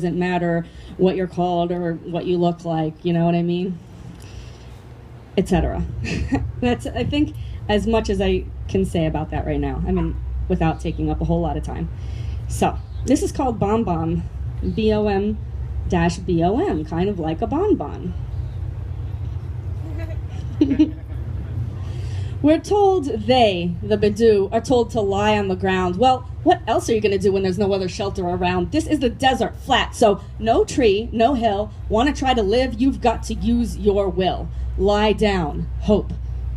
doesn't matter what you're called or what you look like, you know what I mean? Etc. That's, I think, as much as I can say about that right now. I mean, without taking up a whole lot of time. So, this is called Bomb Bomb. B-O-M-B-O-M, kind of like a bonbon. We're told they, the Bidoo, are told to lie on the ground. Well, what else are you going to do when there's no other shelter around? This is the desert, flat, so no tree, no hill. Want to try to live? You've got to use your will. Lie down, hope,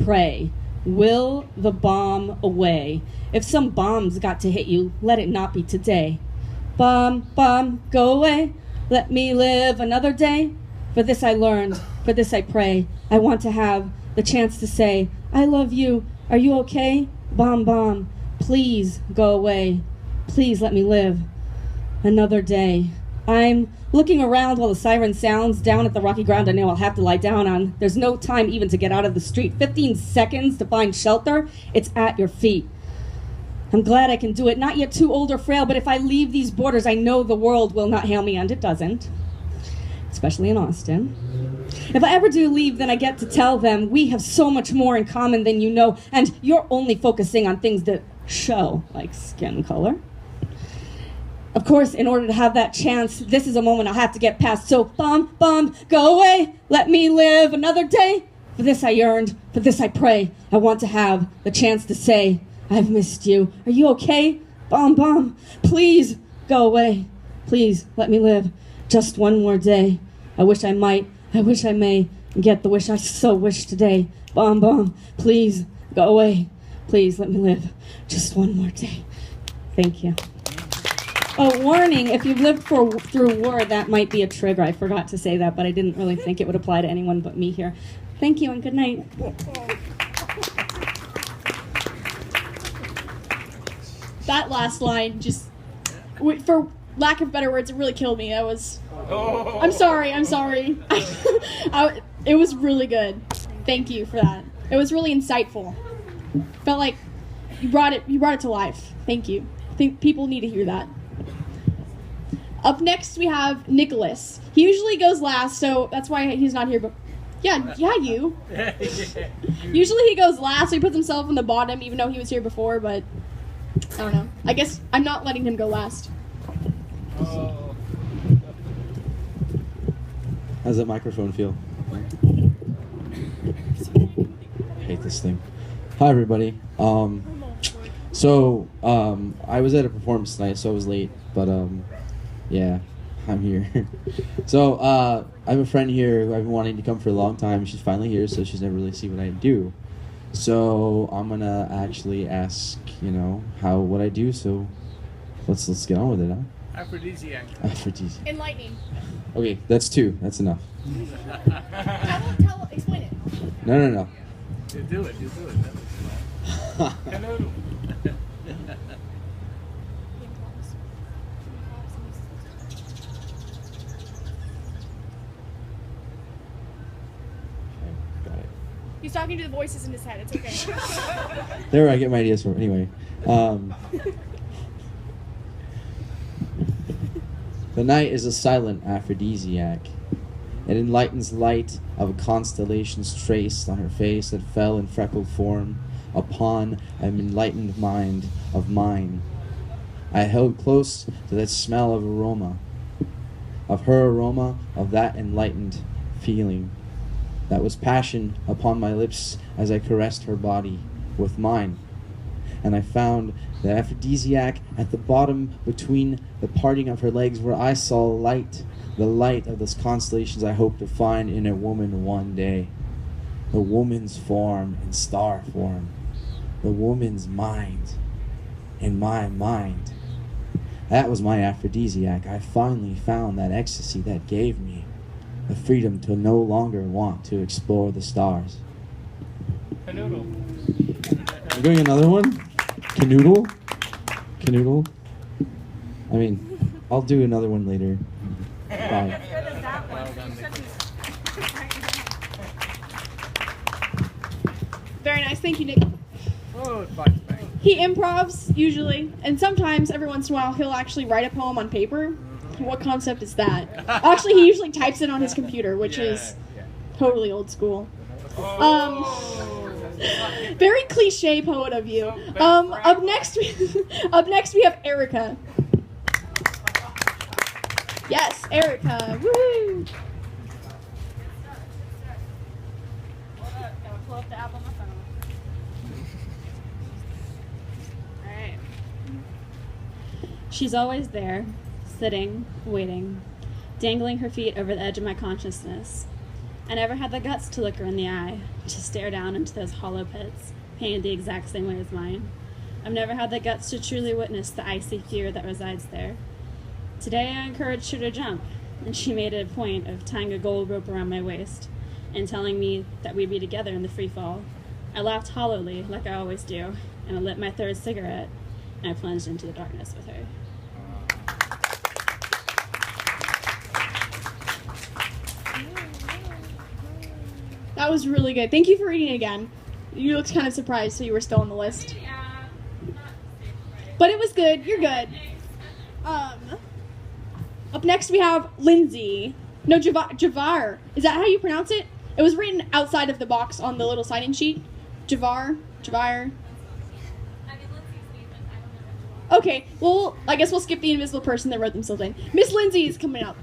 pray. Will the bomb away. If some bomb's got to hit you, let it not be today. Bomb, bomb, go away. Let me live another day. For this I learned, for this I pray. I want to have the chance to say, I love you. Are you okay? Bomb, bomb. Please go away. Please let me live another day. I'm looking around while the siren sounds. Down at the rocky ground I know I'll have to lie down on. There's no time even to get out of the street. 15 seconds to find shelter. It's at your feet. I'm glad I can do it. Not yet too old or frail, but if I leave these borders, I know the world will not hail me, and it doesn't. Especially in Austin. If I ever do leave, then I get to tell them we have so much more in common than you know, and you're only focusing on things that show, like skin color. Of course, in order to have that chance, this is a moment I'll have to get past. So, bomb, bomb, go away. Let me live another day. For this I yearned, for this I pray. I want to have the chance to say, I've missed you. Are you okay? Bomb, bomb, please go away. Please let me live just one more day. I wish I might, I wish I may get the wish I so wish today. Bomb, bomb, please go away. Please let me live just one more day. Thank you. Oh, warning, if you've lived through war, that might be a trigger. I forgot to say that, but I didn't really think it would apply to anyone but me here. Thank you and good night. That last line just, for lack of better words, it really killed me. I'm sorry. It was really good. Thank you for that. It was really insightful. Felt like you brought it to life. Thank you. I think people need to hear that. Up next we have Nicholas. He usually goes last, so that's why he's not here, but you. Usually he goes last, so he puts himself on the bottom, even though he was here before, but I don't know. I guess I'm not letting him go last. Oh. How's that microphone feel? I hate this thing. Hi, everybody. I was at a performance tonight, so I was late, but yeah, I'm here. So I have a friend here who I've been wanting to come for a long time. She's finally here, so she's never really seen what I do. So I'm gonna actually ask, what I do. So let's get on with it, huh? Aphrodisiac. Enlightening. Okay, that's 2. That's enough. Explain it. No. You do it. Hello. He's talking to the voices in his head. It's okay. There I get my ideas from. Anyway. The night is a silent aphrodisiac. It enlightens light of a constellation's trace on her face that fell in freckled form upon an enlightened mind of mine. I held close to that smell of aroma, of her aroma, of that enlightened feeling. That was passion upon my lips as I caressed her body with mine. And I found the aphrodisiac at the bottom between the parting of her legs where I saw light, the light of those constellations I hope to find in a woman one day. The woman's form in star form. The woman's mind in my mind. That was my aphrodisiac. I finally found that ecstasy that gave me the freedom to no longer want to explore the stars. Canoodle. I'm doing another one? Canoodle? I mean, I'll do another one later. Bye. Very nice. Thank you, Nick. Oh, bang. He improvs usually, and sometimes, every once in a while, he'll actually write a poem on paper. What concept is that? Actually, he usually types it on his computer, which is Yeah. totally old school. Oh. Very cliche poet of you. Up next, up next we have Erica. Yes, Erica. Woo! Gotta pull up the app on my phone. Alright. She's always there, sitting, waiting, dangling her feet over the edge of my consciousness. I never had the guts to look her in the eye, to stare down into those hollow pits, painted the exact same way as mine. I've never had the guts to truly witness the icy fear that resides there. Today I encouraged her to jump, and she made it a point of tying a gold rope around my waist and telling me that we'd be together in the free fall. I laughed hollowly, like I always do, and I lit my third cigarette, and I plunged into the darkness with her. That was really good. Thank you for reading it again. You looked kind of surprised, so you were still on the list. But it was good. You're good. Up next we have Lindsay. No, Javar. Is that how you pronounce it? It was written outside of the box on the little sign-in sheet. Javar. Okay, well, I guess we'll skip the invisible person that wrote themselves in. Miss Lindsay is coming up.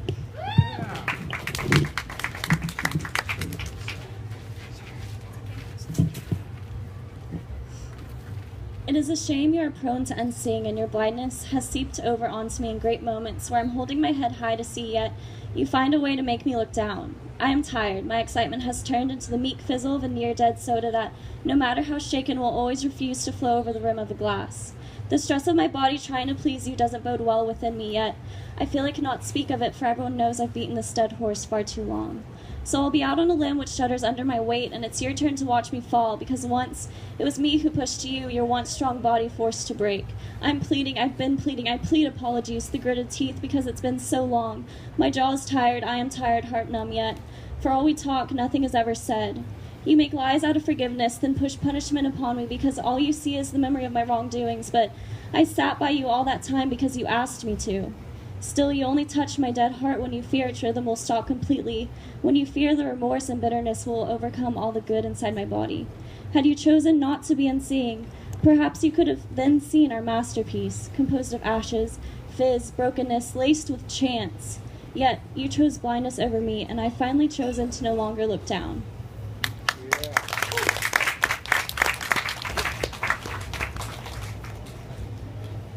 It is a shame you are prone to unseeing, and your blindness has seeped over onto me in great moments where I'm holding my head high to see, yet you find a way to make me look down. I am tired. My excitement has turned into the meek fizzle of a near-dead soda that, no matter how shaken, will always refuse to flow over the rim of the glass. The stress of my body trying to please you doesn't bode well within me, yet I feel I cannot speak of it, for everyone knows I've beaten this dead horse far too long. So I'll be out on a limb which shudders under my weight, and it's your turn to watch me fall, because once it was me who pushed you, your once strong body forced to break. I'm pleading, I've been pleading, I plead apologies, the gritted teeth, because it's been so long. My jaw is tired, I am tired, heart numb, yet for all we talk, nothing is ever said. You make lies out of forgiveness, then push punishment upon me, because all you see is the memory of my wrongdoings, but I sat by you all that time because you asked me to. Still, you only touch my dead heart when you fear its rhythm will stop completely, when you fear the remorse and bitterness will overcome all the good inside my body. Had you chosen not to be unseeing, perhaps you could have then seen our masterpiece, composed of ashes, fizz, brokenness, laced with chance. Yet, you chose blindness over me, and I finally chosen to no longer look down.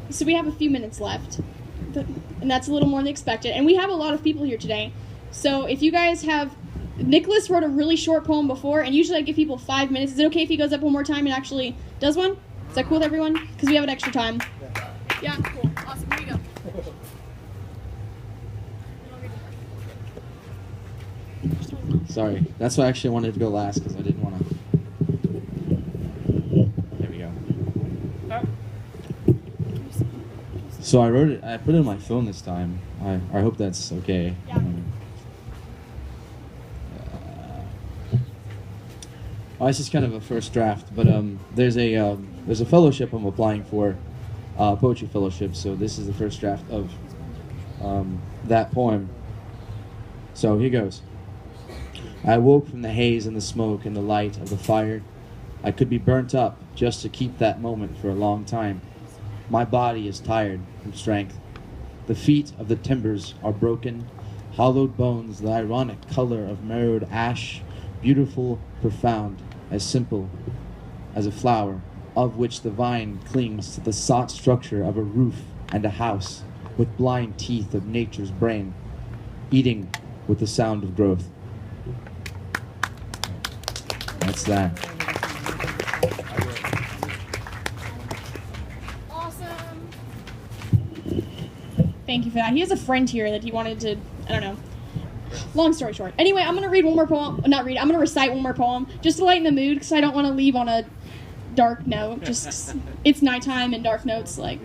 So we have a few minutes left, and that's a little more than expected. And we have a lot of people here today. So if you guys have, Nicholas wrote a really short poem before, and usually I give people 5 minutes. Is it okay if he goes up one more time and actually does one? Is that cool with everyone? Because we have an extra time. Yeah, cool. Awesome. Here you go. Sorry, that's why I actually wanted to go last, because I didn't want to. There we go. So I wrote it. I put it on my phone this time. I hope that's okay. Yeah. It's just kind of a first draft, but there's a fellowship I'm applying for, poetry fellowship. So this is the first draft of that poem. So here goes. I woke from the haze and the smoke and the light of the fire. I could be burnt up just to keep that moment for a long time. My body is tired from strength. The feet of the timbers are broken, hollowed bones, the ironic color of marrowed ash, beautiful, profound, as simple as a flower, of which the vine clings to the sought structure of a roof and a house, with blind teeth of nature's brain, eating with the sound of growth. That's that. Awesome. Thank you for that. He has a friend here that he wanted to, I don't know. Long story short. Anyway, I'm going to read one more poem. I'm going to recite one more poem just to lighten the mood because I don't want to leave on a dark note. Just, it's nighttime and dark notes, like,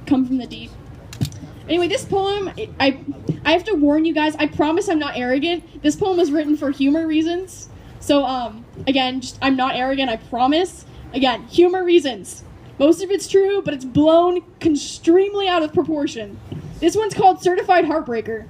come from the deep. Anyway, this poem, I have to warn you guys, I promise I'm not arrogant. This poem was written for humor reasons. So, again, I'm not arrogant, I promise. Again, humor reasons. Most of it's true, but it's blown extremely out of proportion. This one's called Certified Heartbreaker.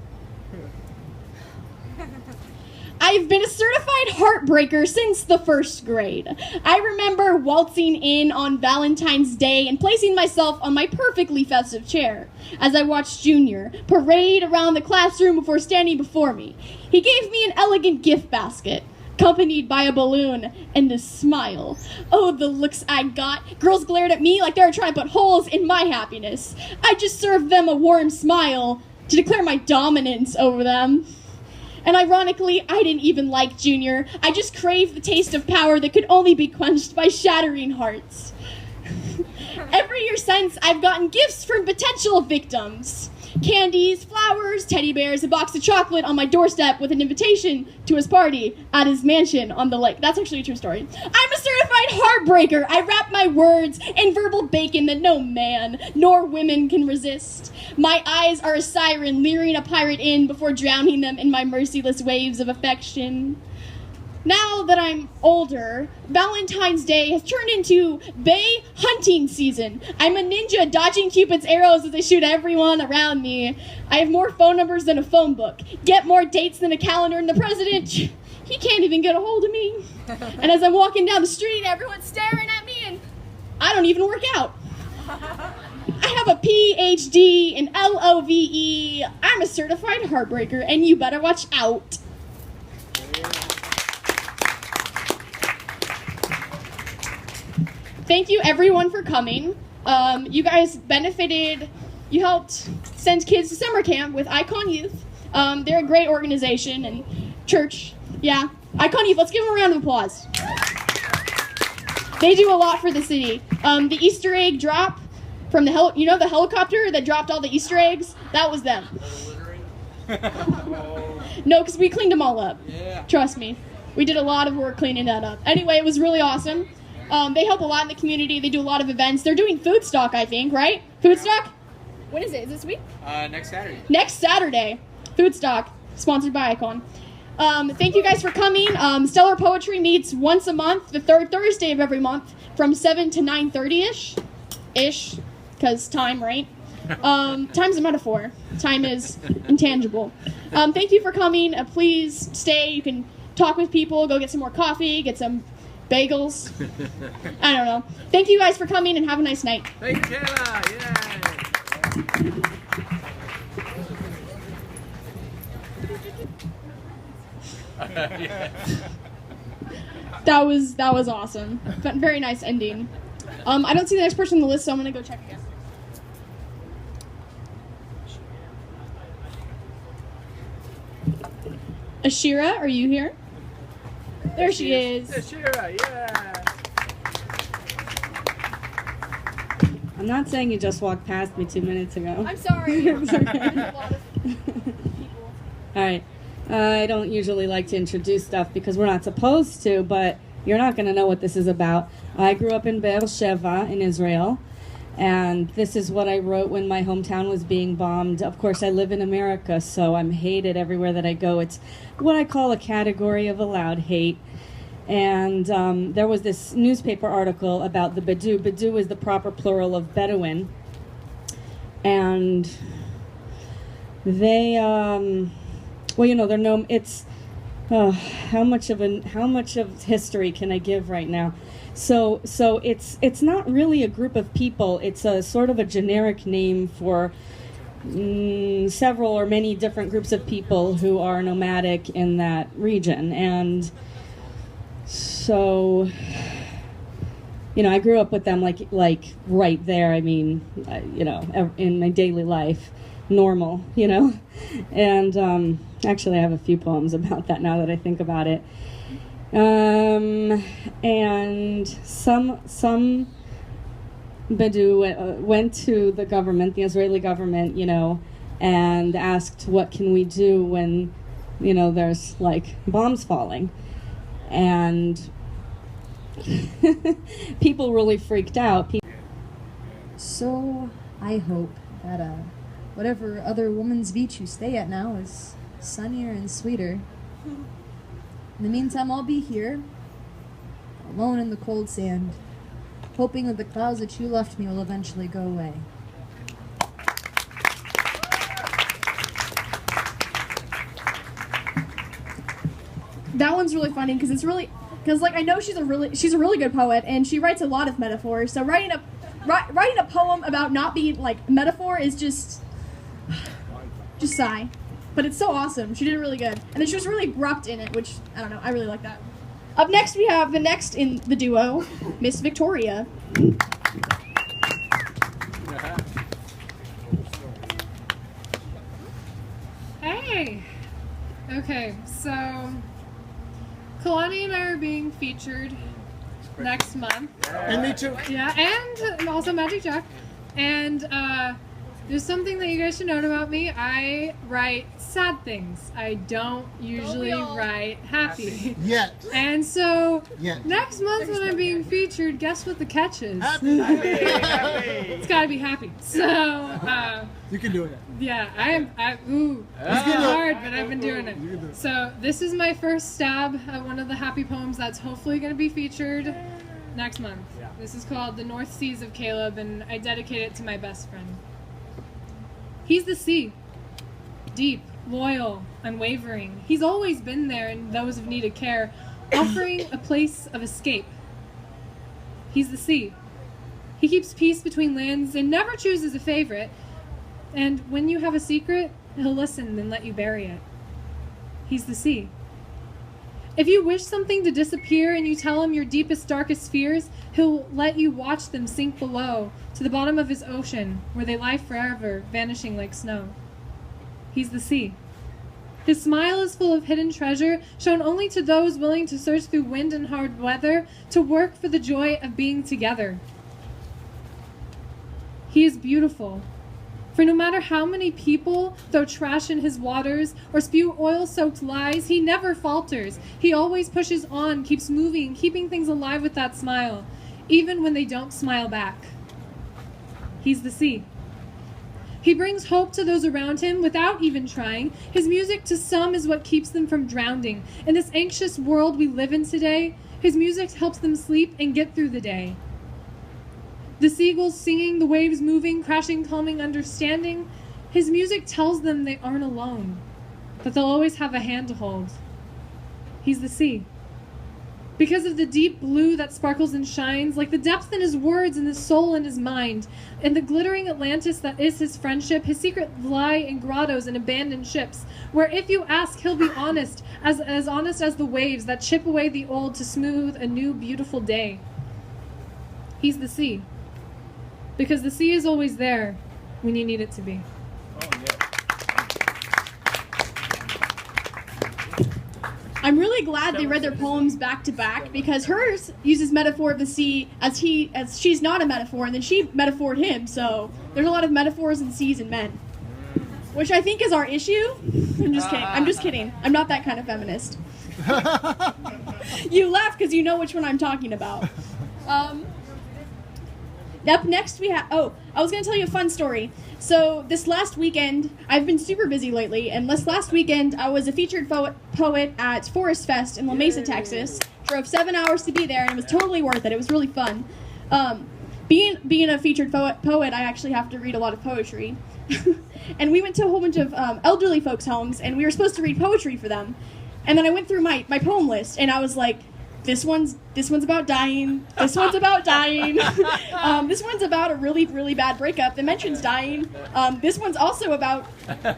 I've been a certified heartbreaker since the 1st grade. I remember waltzing in on Valentine's Day and placing myself on my perfectly festive chair as I watched Junior parade around the classroom before standing before me. He gave me an elegant gift basket, accompanied by a balloon and a smile. Oh, the looks I got. Girls glared at me like they were trying to put holes in my happiness. I just served them a warm smile to declare my dominance over them. And ironically, I didn't even like Junior. I just craved the taste of power that could only be quenched by shattering hearts. Every year since, I've gotten gifts from potential victims. Candies, flowers, teddy bears, a box of chocolate on my doorstep with an invitation to his party at his mansion on the lake. That's actually a true story. I'm a certified heartbreaker. I wrap my words in verbal bacon that no man nor women can resist. My eyes are a siren luring a pirate in before drowning them in my merciless waves of affection. Now that I'm older, Valentine's Day has turned into bay hunting season. I'm a ninja dodging Cupid's arrows as they shoot everyone around me. I have more phone numbers than a phone book, get more dates than a calendar, and the president, he can't even get a hold of me. And as I'm walking down the street, everyone's staring at me, and I don't even work out. I have a PhD in LOVE. I'm a certified heartbreaker, and you better watch out. Thank you, everyone, for coming. You guys benefited. You helped send kids to summer camp with Icon Youth. They're a great organization and church. Yeah, Icon Youth. Let's give them a round of applause. They do a lot for the city. The Easter egg drop from the the helicopter that dropped all the Easter eggs. That was them. No, because we cleaned them all up. Yeah. Trust me, we did a lot of work cleaning that up. Anyway, it was really awesome. They help a lot in the community. They do a lot of events. They're doing Food Stock, I think, right? Food Stock? When is it? Is this week? Next Saturday. Next Saturday. Food Stock, sponsored by Icon. Thank you guys for coming. Stellar Poetry meets once a month, the 3rd Thursday of every month, from 7 to 9:30-ish. Because time, right? Time's a metaphor. Time is intangible. Thank you for coming. Please stay. You can talk with people, go get some more coffee, get some bagels. I don't know. Thank you guys for coming and have a nice night. Thank you, Kayla. Yay. That was awesome. But very nice ending. I don't see the next person on the list, so I'm gonna go check again. Ashira, are you here? There she is. Ashira, yeah. I'm not saying you just walked past me 2 minutes ago. I'm sorry. It's okay. All right. I don't usually like to introduce stuff because we're not supposed to, but you're not going to know what this is about. I grew up in Beersheba in Israel, and this is what I wrote when my hometown was being bombed. Of course, I live in America, so I'm hated everywhere that I go. It's what I call a category of allowed hate. And there was this newspaper article about the Bedou. Bedou is the proper plural of Bedouin. And they, well, you know, they're known. It's how much of history can I give right now? So it's not really a group of people. It's a sort of a generic name for several or many different groups of people who are nomadic in that region. And so, you know, I grew up with them like right there. I mean, you know, in my daily life, normal, you know. And actually, I have a few poems about that now that I think about it. And some Bedou went to the government, the Israeli government, you know, and asked, what can we do when, you know, there's like bombs falling? And people really freaked out. So I hope that whatever other woman's beach you stay at now is sunnier and sweeter. In the meantime, I'll be here, alone in the cold sand, hoping that the clouds that you left me will eventually go away. that one's really funny because like I know she's a really good poet and she writes a lot of metaphors. So writing a poem about not being like metaphor is just sigh. But it's so awesome. She did it really good. And then she was really abrupt in it, which I don't know. I really like that. Up next we have the next in the duo, Miss Victoria. Hey. Okay, so Kalani and I are being featured next month. And me too. Yeah, and also Magic Jack. And there's something that you guys should know about me. I write sad things. I don't usually write happy. Yet. And so Yet. next month when I'm being featured, guess what the catch is? Happy. It's gotta be happy. So You can do it. yeah, it's hard, but I've been doing it. So this is my first stab at one of the happy poems that's hopefully going to be featured next month. This is called The North Seas of Caleb, and I dedicate it to my best friend. He's the sea, deep, loyal, unwavering. He's always been there in those of needed care, offering a place of escape. He's the sea. He keeps peace between lands and never chooses a favorite. And when you have a secret, he'll listen and let you bury it. He's the sea. If you wish something to disappear and you tell him your deepest, darkest fears, he'll let you watch them sink below to the bottom of his ocean, where they lie forever, vanishing like snow. He's the sea. His smile is full of hidden treasure, shown only to those willing to search through wind and hard weather, to work for the joy of being together. He is beautiful. For no matter how many people throw trash in his waters or spew oil-soaked lies, he never falters. He always pushes on, keeps moving, keeping things alive with that smile, even when they don't smile back. He's the sea. He brings hope to those around him without even trying. His music to some is what keeps them from drowning. In this anxious world we live in today, his music helps them sleep and get through the day. The seagulls singing, the waves moving, crashing, calming, understanding. His music tells them they aren't alone, that they'll always have a hand to hold. He's the sea. Because of the deep blue that sparkles and shines, like the depth in his words and the soul in his mind, and the glittering Atlantis that is his friendship, his secret lie in grottos and abandoned ships, where if you ask, he'll be honest as the waves that chip away the old to smooth a new beautiful day. He's the sea. Because the sea is always there when you need it to be. I'm really glad they read their poems back to back because hers uses metaphor of the sea as she's not a metaphor, and then she metaphored him. So there's a lot of metaphors in seas and men, which I think is our issue. I'm just kidding. I'm just kidding. I'm not that kind of feminist. You laugh because you know which one I'm talking about. Up next we have, I was going to tell you a fun story. So this last weekend, I've been super busy lately, and this last weekend I was a featured poet at Forest Fest in La Mesa, Texas. Drove 7 hours to be there, and it was totally worth it. It was really fun. Being a featured poet, I actually have to read a lot of poetry. And we went to a whole bunch of elderly folks' homes, and we were supposed to read poetry for them. And then I went through my poem list, and I was like, this one's about dying. This one's about dying. This one's about a really, really bad breakup that mentions dying. This one's also about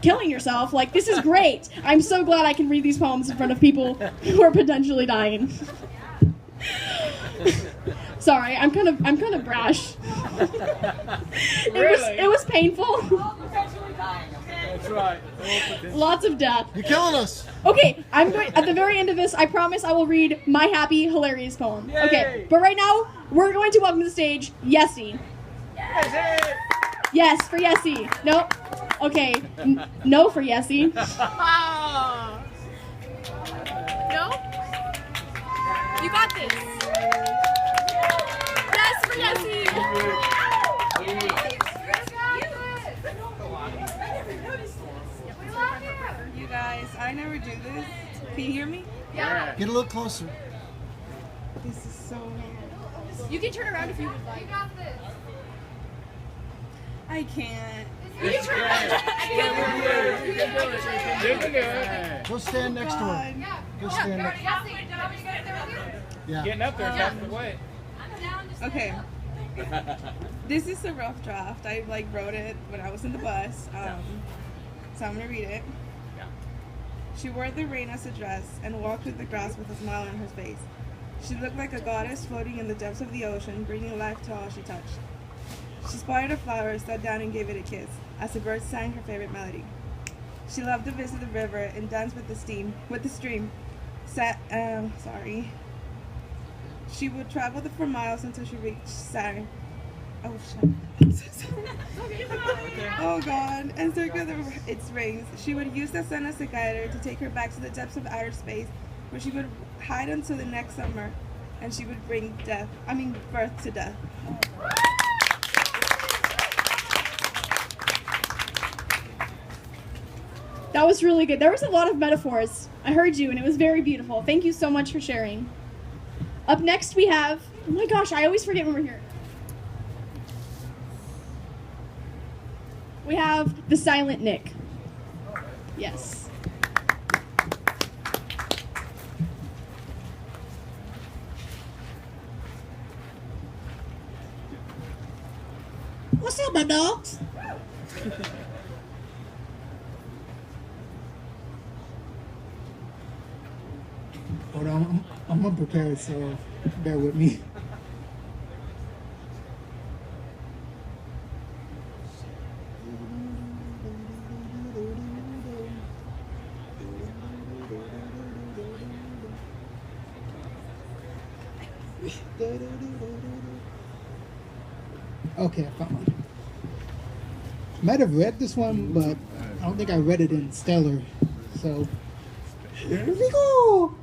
killing yourself. Like, this is great. I'm so glad I can read these poems in front of people who are potentially dying. Sorry, I'm kind of brash. It was painful. That's right. Lots of death. You're killing us. Okay, I'm going at the very end of this. I promise I will read my happy, hilarious poem. Yay. Okay, but right now we're going to welcome to the stage Yessie. Yes for Yessie. No. Okay. No for Yessie. No? You got this. Yes for Yessie. You guys, I never do this. Can you hear me? Yeah. Get a little closer. This is so hard. You can turn around if you would like. You got this. I can't. Go stand next to her. Go stand next. Yeah. Getting up there is half the way. Okay. This is a rough draft. I wrote it when I was in the bus. So I'm gonna read it. She wore the rain as a dress and walked through the grass with a smile on her face. She looked like a goddess floating in the depths of the ocean, bringing life to all she touched. She spotted a flower, sat down and gave it a kiss, as the bird sang her favorite melody. She loved to visit the river and dance with the stream. She would travel for miles until she reached Saturn. Oh shit. I'm so sorry. Oh god. And circle its rings. She would use the sun as a guide to take her back to the depths of outer space, where she would hide until the next summer, and she would bring birth to death. That was really good. There was a lot of metaphors. I heard you, and it was very beautiful. Thank you so much for sharing. Up next, we have... Oh my gosh, I always forget when we're here. We have the Silent Nick. Yes. What's up, my dogs? Hold on, I'm unprepared, so bear with me. Okay, I found one. Might have read this one, but I don't think I read it in Stellar. So, here we go.